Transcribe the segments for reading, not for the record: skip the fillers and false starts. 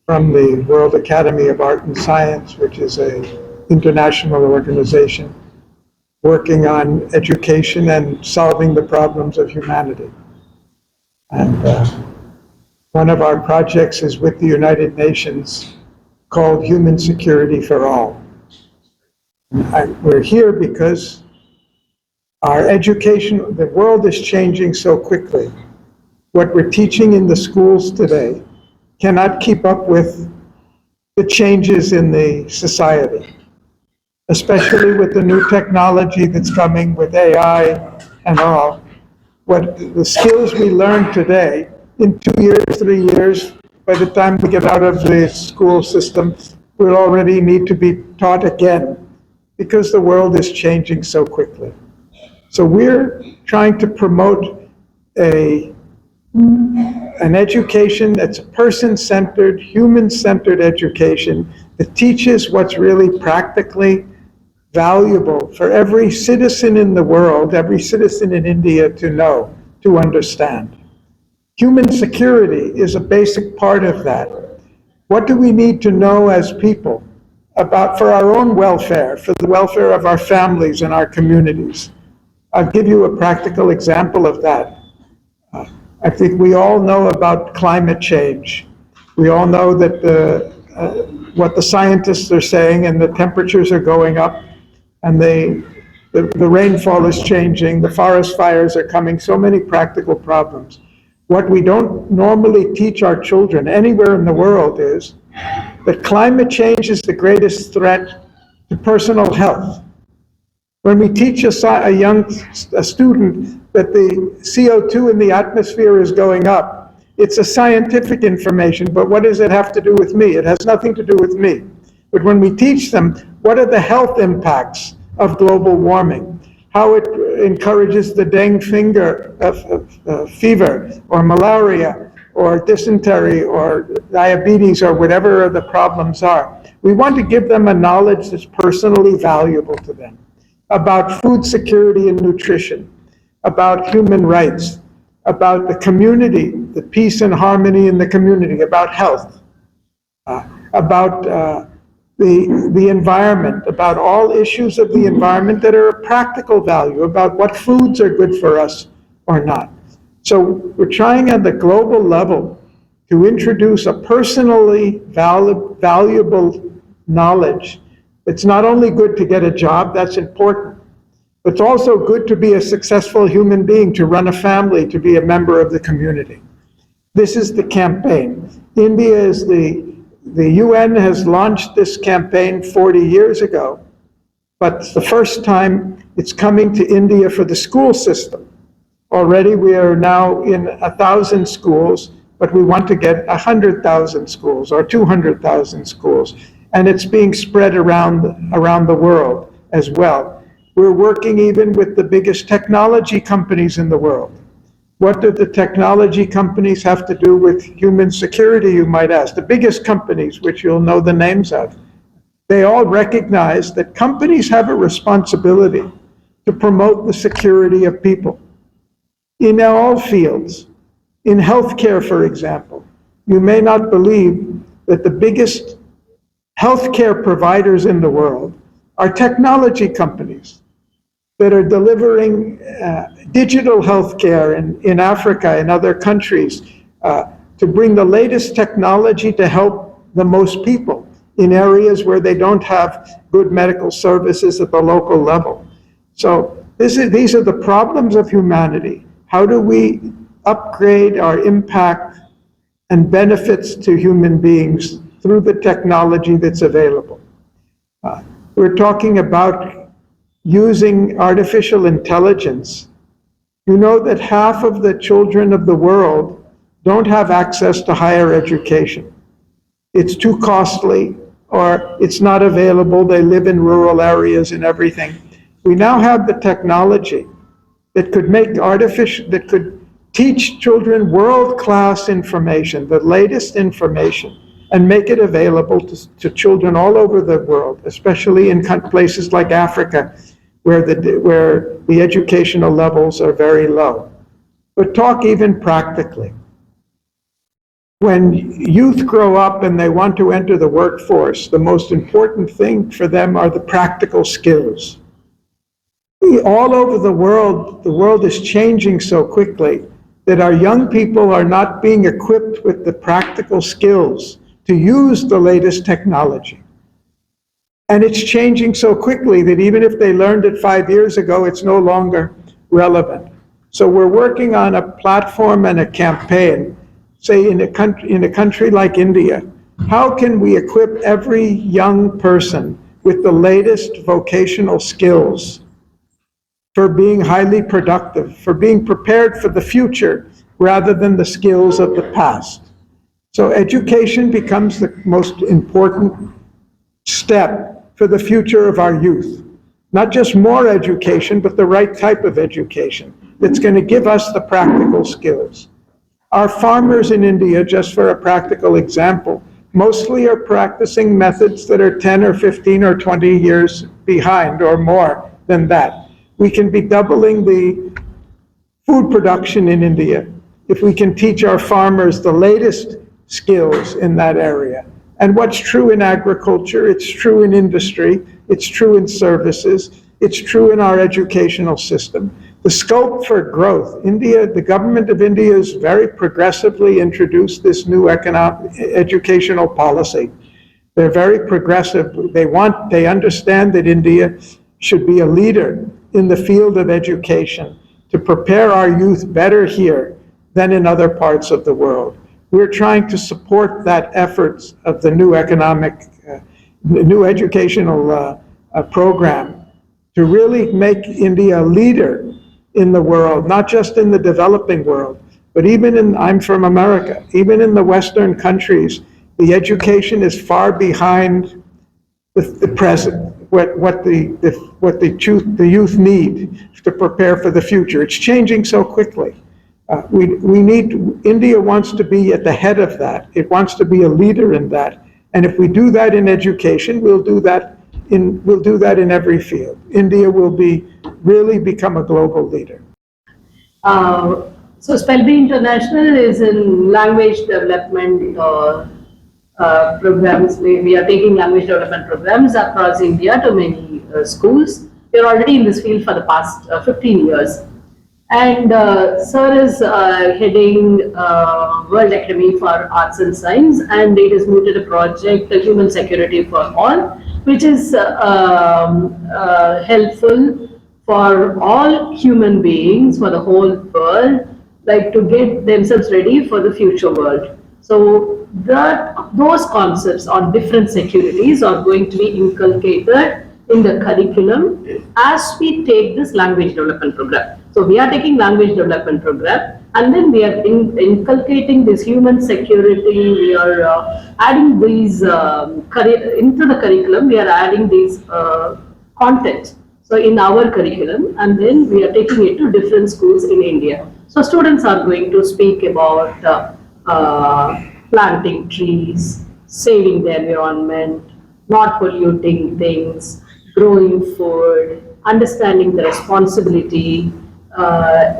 from the World Academy of Art and Science, which is an international organization working on education and solving the problems of humanity. And one of our projects is with the United Nations called HumanSecurity for All. We're here because our education, the world is changing so quickly. What we're teaching in the schools today cannot keep up with the changes in the society, especially with the new technology that's coming with AI and all. What the skills we learn today, in 2 years, 3 years, by the time we get out of the school system, we'll already need to be taught again because the world is changing so quickly. So we're trying to promote an education that's person-centered, human-centered education that teaches what's really practically valuable for every citizen in the world, every citizen in India to know, to understand. Human security is a basic part of that. What do we need to know as people about for our own welfare, for the welfare of our families and our communities? I'll give you a practical example of that. I think we all know about climate change. We all know that what the scientists are saying, and the temperatures are going up, and the rainfall is changing, the forest fires are coming, so many practical problems. What we don't normally teach our children anywhere in the world is that climate change is the greatest threat to personal health. When we teach a student that the CO2 in the atmosphere is going up, it's a scientific information, but what does it have to do with me? It has nothing to do with me. But when we teach them, what are the health impacts of global warming? How it encourages the dengue fever, or malaria, or dysentery, or diabetes, or whatever the problems are. We want to give them a knowledge that's personally valuable to them, about food security and nutrition, about human rights, about the community, the peace and harmony in the community, about health, about the environment, about all issues of the environment that are of practical value, about what foods are good for us or not. So we're trying at the global level to introduce a personally valuable knowledge. It's not only good to get a job, that's important, but it's also good to be a successful human being, to run a family, to be a member of the community. This is the campaign. India is the UN has launched this campaign 40 years ago, but it's the first time it's coming to India for the school system. Already we are now in 1,000 schools, but we want to get 100,000 schools or 200,000 schools. And it's being spread around the world as well. We're working even with the biggest technology companies in the world. What do the technology companies have to do with human security, you might ask? The biggest companies, which you'll know the names of, they all recognize that companies have a responsibility to promote the security of people in all fields. In healthcare, for example, you may not believe that the biggest healthcare providers in the world are technology companies that are delivering digital healthcare in Africa and other countries to bring the latest technology to help the most people in areas where they don't have good medical services at the local level. So these are the problems of humanity. How do we upgrade our impact and benefits to human beings through the technology that's available? We're talking about using artificial intelligence. You know that half of the children of the world don't have access to higher education. It's too costly, or it's not available. They live in rural areas and everything. We now have the technology that could teach children world-class information, the latest information, and make it available to children all over the world, especially in places like Africa, where the educational levels are very low. But talk even practically. When youth grow up and they want to enter the workforce, the most important thing for them are the practical skills. All over the world is changing so quickly that our young people are not being equipped with the practical skills to use the latest technology. And it's changing so quickly that even if they learned it 5 years ago, it's no longer relevant. So we're working on a platform and a campaign, say in a country like India. How can we equip every young person with the latest vocational skills for being highly productive, for being prepared for the future rather than the skills of the past? So education becomes the most important step for the future of our youth. Not just more education, but the right type of education that's going to give us the practical skills. Our farmers in India, just for a practical example, mostly are practicing methods that are 10 or 15 or 20 years behind or more than that. We can be doubling the food production in India if we can teach our farmers the latest skills in that area. And what's true in agriculture, it's true in industry, it's true in services, it's true in our educational system. The scope for growth, the government of India has very progressively introduced this new educational policy. They're very progressive. They understand that India should be a leader in the field of education to prepare our youth better here than in other parts of the world. We're trying to support that efforts of the new new educational program to really make India a leader in the world, not just in the developing world, but I'm from America, even in the Western countries, the education is far behind the present, what the youth need to prepare for the future. It's changing so quickly. India wants to be at the head of that. It wants to be a leader in that. And if we do that in education, we'll do that in every field. India will really become a global leader. So SpellBee International is in language development programs. We are taking language development programs across India to many schools. We are already in this field for the past 15 years. And Sir is heading World Academy for Arts and Science, and it has mooted a project, HumanSecurity for All, which is helpful for all human beings, for the whole world, like to get themselves ready for the future world. So those concepts on different securities are going to be inculcated in the curriculum as we take this language development program. So we are taking language development program, and then we are inculcating this human security. We are adding these into the curriculum. We are adding these content. So in our curriculum, and then we are taking it to different schools in India. So students are going to speak about planting trees, saving the environment, not polluting things, growing food, understanding the responsibility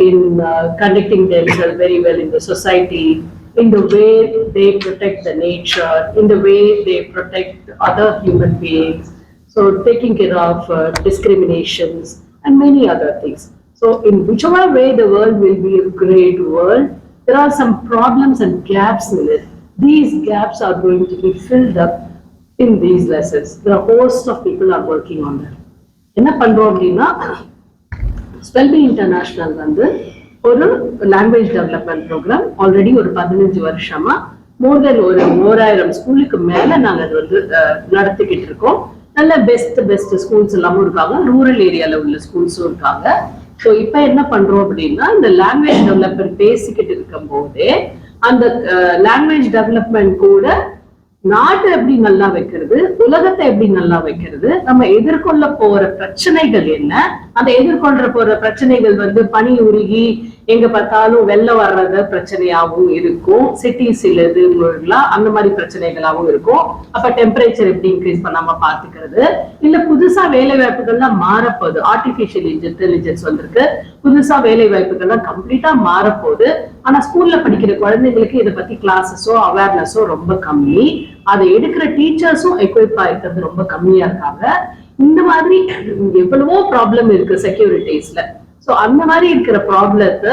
in conducting themselves very well in the society, in the way they protect the nature, in the way they protect other human beings, so taking care of discriminations and many other things. So in whichever way the world will be a great world, there are some problems and gaps in it. These gaps are going to be filled up in these lessons. There are hosts of people are working on that. என்ன பண்றோம் அப்படின்னா SpellBee International வந்து ஒரு language development programme already ஒரு 15 வருஷமா மோர் தென் ஒரு 1000 ஸ்கூலுக்கு மேல நாங்க அது வந்து நடத்திக்கிட்டு இருக்கோம். நல்ல பெஸ்ட் ஸ்கூல்ஸ் எல்லாமும் இருக்காங்க, ரூரல் ஏரியால உள்ள ஸ்கூல்ஸும் இருக்காங்க. ஸோ இப்போ என்ன பண்றோம் அப்படின்னா இந்த லாங்குவேஜ் டெவலப்மெண்ட் பேசிக்கிட்டு இருக்கும் போதே அந்த லாங்குவேஜ் டெவலப்மெண்ட் கூட நாட்டை எப்படி நல்லா வைக்கிறது, உலகத்தை எப்படி நல்லா வைக்கிறது, நம்ம எதிர்கொள்ள போற பிரச்சனைகள் என்ன, அந்த எதிர்கொள்ள போற பிரச்சனைகள் வந்து பனி உருகி எங்க பார்த்தாலும் வெள்ளம் வர்றது பிரச்சனையாகவும் இருக்கும், சிட்டிஸ்ல இதுலாம் அந்த மாதிரி பிரச்சனைகளாகவும் இருக்கும். அப்ப டெம்பரேச்சர் எப்படி இன்க்ரீஸ் பண்ணாம பாத்துக்கிறது, இல்ல புதுசா வேலை வாய்ப்புகள்லாம் மாறப்போகுது, ஆர்டிபிஷியல் இன்டெலிஜென்ஸ் வந்திருக்கு, புதுசா வேலை வாய்ப்புகள்லாம் கம்ப்ளீட்டா மாறப்போகுது. ஆனா ஸ்கூல்ல படிக்கிற குழந்தைங்களுக்கு இதை பத்தி கிளாஸஸோ அவேர்னஸோ ரொம்ப கம்மி, அதை எடுக்கிற டீச்சர்ஸும் எக்விப் ஆயிருக்கிறது ரொம்ப கம்மியா இருக்காங்க. இந்த மாதிரி எவ்வளவோ ப்ராப்ளம் இருக்கு செக்யூரிட்டிஸ்ல. சோ அந்த மாதிரி இருக்கிற ப்ராப்ளத்தை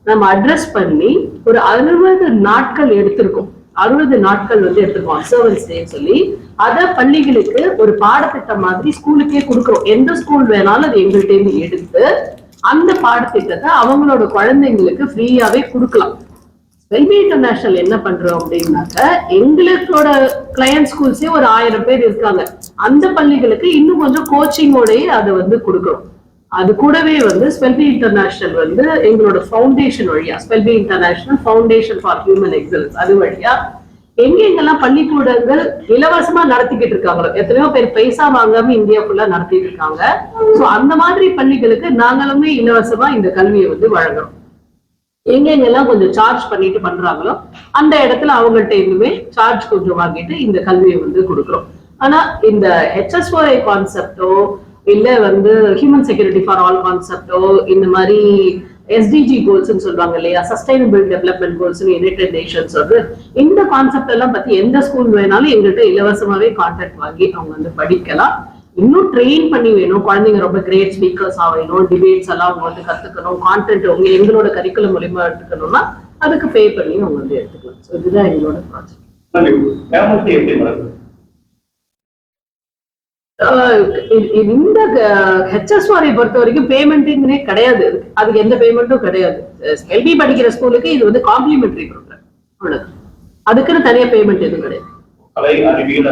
நம்ம அட்ரஸ் பண்ணி ஒரு 60 நாட்கள் எடுத்திருக்கோம். 60 நாட்கள் வந்து எடுத்திருக்கோம் அப்சர்வன்ஸ் டே சொல்லி. அத பள்ளிகளுக்கு ஒரு பாடத்திட்டம் மாதிரி ஸ்கூலுக்கே கொடுக்குறோம். எந்த ஸ்கூல் வேணாலும் அது எங்கள்கிட்ட இருந்து எடுத்து அந்த பாடத்திட்டத்தை அவங்களோட குழந்தைங்களுக்கு ஃப்ரீயாவே கொடுக்கலாம். SpellBee இன்டர்நேஷனல் என்ன பண்றோம் அப்படின்னாக்க, எங்களோட கிளையன்ட் ஸ்கூல்ஸே ஒரு 1000 பேர் இருக்காங்க. அந்த பள்ளிகளுக்கு இன்னும் கொஞ்சம் கோச்சிங்கோடய அதை வந்து கொடுக்குறோம். அது கூடவே வந்து SpellBee இன்டர்நேஷனல் வந்து எங்களோட ஃபவுண்டேஷன் வழியா, SpellBee international foundation for human excellence, அது வழியா எங்கெங்கெல்லாம் பள்ளிக்கூடங்கள் இலவசமா நடத்திக்கிட்டு இருக்காங்களோ, எத்தனையோ பேர் பைசா வாங்காம இந்தியா ஃபுல்லா நடத்திட்டு இருக்காங்க. சோ அந்த மாதிரி பள்ளிகளுக்கு நாங்களுமே இலவசமா இந்த கல்வியை வந்து வழங்குறோம். எங்கெங்கெல்லாம் கொஞ்சம் சார்ஜ் பண்ணிட்டு பண்றாங்களோ அந்த இடத்துல அவங்கள்ட்ட இருந்துமே சார்ஜ் கொஞ்சம் வாங்கிட்டு இந்த கல்வியை வந்து கொடுக்குறோம். ஆனா இந்த HS4A கான்செப்டோ இல்ல வந்து ஹியூமன் செக்யூரிட்டி ஃபார் ஆல் கான்செப்டோ, இந்த மாதிரி SDG கோல்ஸ் சொல்லுவாங்க இல்லையா, sustainable development goals United Nations வந்து, இந்த கான்செப்ட் எல்லாம் பத்தி எந்த ஸ்கூல் வேணாலும் எங்கள்கிட்ட இலவசமாவே கான்டாக்ட் வாங்கி அவங்க வந்து படிக்கலாம். இன்னும் ட்ரெயின் பண்ணி வேணும், குழந்தைங்க ரொம்ப கிரேட் ஸ்பீக்கர்ஸ் ஆகணும், டிபேட்ஸ் எல்லாம் அவங்க வந்து கத்துக்கணும், கான்டென்ட் அவங்க எங்களோட கரிக்குலம் மூலியமா எடுத்துக்கணும்னா அதுக்கு பே பண்ணி அவங்க வந்து எடுத்துக்கலாம். ஸோ இதுதான் எங்களோட ப்ராஜெக்ட். இந்த HS4A பொறுத்த வரைக்கும் பேமெண்ட்னே கிடையாது, அதுக்கு எந்த பேமெண்ட்டும் கிடையாது. SpellBee படிக்கிற ஸ்கூலுக்கு இது வந்து காம்ப்ளிமெண்டரி ப்ரோக்ராம், அவ்வளவு. அதுக்குன்னு தனியா பேமெண்ட் எதுவும் கிடையாது. கலை அறிவியல்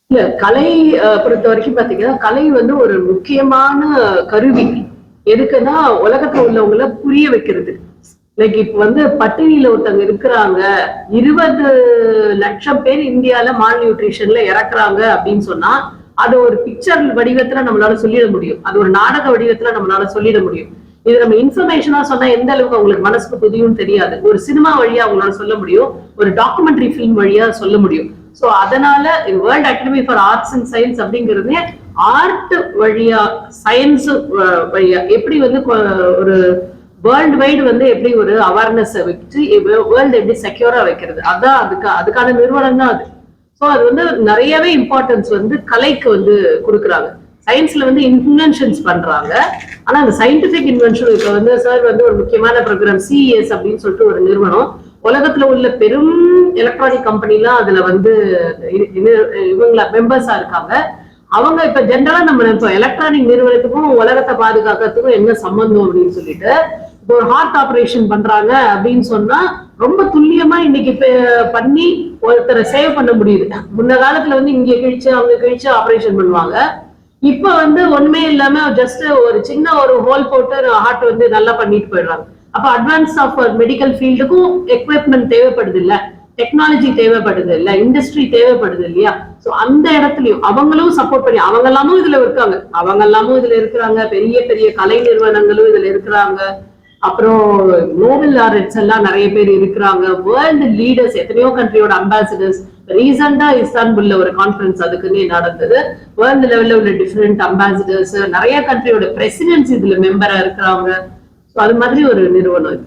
இல்ல, கலை பொறுத்த வரைக்கும் பாத்தீங்கன்னா கலை வந்து ஒரு முக்கியமான கருவி. எதுக்குன்னா உலகத்துல உள்ளவங்கள புரிய வைக்கிறது. லைக் இப்ப வந்து பட்டினியில ஒருத்தவங்க இருக்கிறாங்க, 20 லட்சம் பேர் இந்தியால மால் நியூட்ரிஷன்ல இறக்குறாங்க அப்படின்னு சொன்னா அது ஒரு பிக்சர் வடிவத்துல நம்மளால சொல்லிட முடியும், அது ஒரு நாடக வடிவத்துல நம்மளால சொல்லிட முடியும். இது நம்ம இன்ஃபர்மேஷனா சொன்னா எந்த அளவுக்கு அவங்களுக்கு மனசுக்கு புரியும் தெரியாது. ஒரு சினிமா வழியா அவங்களால சொல்ல முடியும், ஒரு டாக்குமெண்ட்ரி ஃபிலிம் வழியா சொல்ல முடியும். சோ அதனால world academy for arts and science அப்படிங்கிறது ஆர்ட் வழியா, சயின்ஸ் வழியா எப்படி வந்து ஒரு வேர்ல்டு வைடு வந்து எப்படி ஒரு அவேர்னஸ் வச்சு வேர்ல்டு எப்படி செக்யூரா வைக்கிறது, அதான் அதுக்கான நிறுவனம் தான் அது. ஸோ அது வந்து நிறையவே இம்பார்ட்டன்ஸ் வந்து கலைக்கு வந்து கொடுக்குறாங்க. சயின்ஸ்ல வந்து இன்வென்ஷன்ஸ் பண்றாங்க, ஆனா அந்த சயின்டிபிக் இன்வென்ஷன் இப்ப வந்து சார் வந்து ஒரு முக்கியமான ப்ரோக்ராம் CES அப்படின்னு சொல்லிட்டு ஒரு நிறுவனம், உலகத்துல உள்ள பெரும் எலக்ட்ரானிக் கம்பெனிலாம் அதுல வந்து இவங்கள மெம்பர்ஸா இருக்காங்க. அவங்க இப்ப ஜென்ரலா நம்ம நினைப்போம் எலக்ட்ரானிக் நிறுவனத்துக்கும் உலகத்தை பாதுகாக்கிறதுக்கும் என்ன சம்பந்தம் அப்படின்னு சொல்லிட்டு, இப்போ ஒரு ஹார்ட் ஆபரேஷன் பண்றாங்க அப்படின்னு சொன்னா ரொம்ப துல்லியமா இன்னைக்கு பண்ணி ஒருத்தரை சேவ் பண்ண முடியுது. முன்ன காலத்துல வந்து இங்க கிழிச்சு அவங்க கிழிச்சு ஆபரேஷன் பண்ணுவாங்க. இப்ப வந்து ஒண்ணுமே இல்லாம ஜஸ்ட் ஒரு சின்ன ஒரு ஹோல் போட்டு ஹார்ட் வந்து நல்லா பண்ணிட்டு போயிடுறாங்க. அப்ப அட்வான்ஸ் ஆஃப் மெடிக்கல் ஃபீல்டுக்கும் எக்யூப்மெண்ட் தேவைப்படுது இல்ல, டெக்னாலஜி தேவைப்படுது இல்ல, இண்டஸ்ட்ரி தேவைப்படுது இல்லையா. சோ அந்த இடத்துலயும் அவங்களும் சப்போர்ட் பண்ணி அவங்க எல்லாமும் இதுல இருக்காங்க, பெரிய பெரிய கலை நிறுவனங்களும் இதுல இருக்கிறாங்க. அப்புறம் நோபல் லாரட்ஸ் எல்லாம் நிறைய பேர் இருக்கிறாங்க, வேர்ல்டு லீடர்ஸ், எத்தனையோ கண்ட்ரியோட அம்பாசிடர்ஸ். ரீசெண்டா இஸ்தான்புல்ல ஒரு கான்ஃபரன்ஸ் அதுக்குன்னே நடந்தது. வேர்ல்டு லெவல்ல உள்ள டிஃபரெண்ட் அம்பாசிடர்ஸ், நிறைய கண்ட்ரியோட பிரசிடென்ட்ஸ் இதுல மெம்பரா இருக்கிறாங்க. ஸோ அது மாதிரி ஒரு நிறுவனம்.